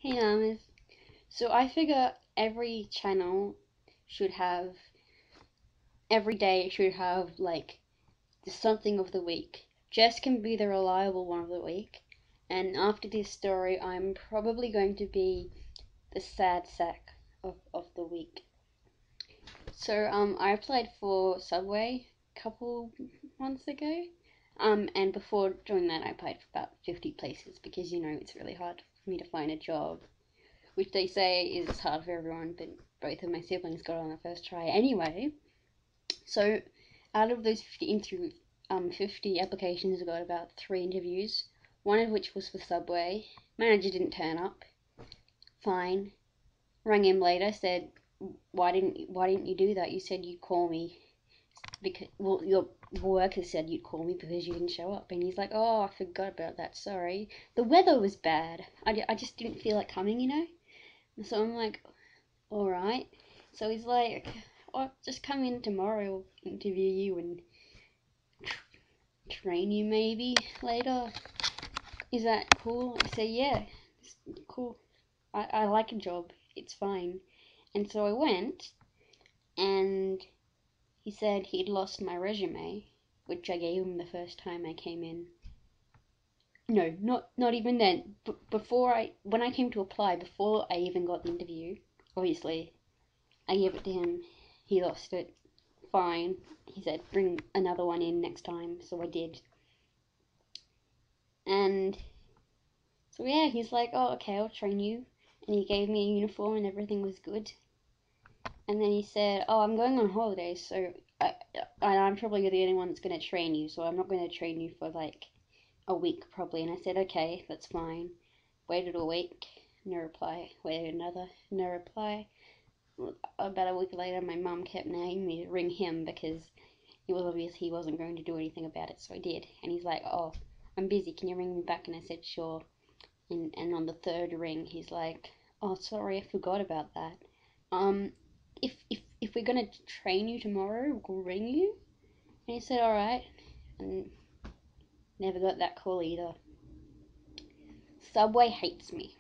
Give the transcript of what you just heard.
Hey Namas. So I figure every channel should have, every day should have like the something of the week. Jess can be the reliable one of the week. And after this story, I'm probably going to be the sad sack of the week. So I applied for Subway a couple months ago. And before doing that, I applied for about 50 places because it's really hard for me to find a job, which they say is hard for everyone, but both of my siblings got on the first try anyway. So out of those 50 applications, I got about 3 interviews, one of which was for Subway. Manager didn't turn up. Fine. Rang him later, said, why didn't you do that? You said you'd call me because, well, your worker said you'd call me because you didn't show up. And he's like, oh, I forgot about that, sorry. The weather was bad. I just didn't feel like coming. So I'm like, alright. So he's like, oh, just come in tomorrow, we'll interview you and train you maybe later. Is that cool? I said, yeah, it's cool. I like a job, it's fine. And so I went, and he said he'd lost my resume, which I gave him the first time I came in. No, not even then. When I came to apply, before I even got the interview, obviously, I gave it to him. He lost it. Fine. He said, bring another one in next time. So I did. And so yeah, he's like, oh, okay, I'll train you. And he gave me a uniform and everything was good. And then he said, oh, I'm going on holiday, so I'm probably the only one that's going to train you. So I'm not going to train you for like a week probably. And I said, okay, that's fine. Waited a week. No reply. Waited another. No reply. About a week later, my mum kept nagging me to ring him because it was obvious he wasn't going to do anything about it, so I did. And he's like, oh, I'm busy, can you ring me back? And I said, sure. And on the third ring, he's like, oh, sorry, I forgot about that. If we're gonna train you tomorrow, we'll ring you. And he said, alright. And never got that call either. Subway hates me.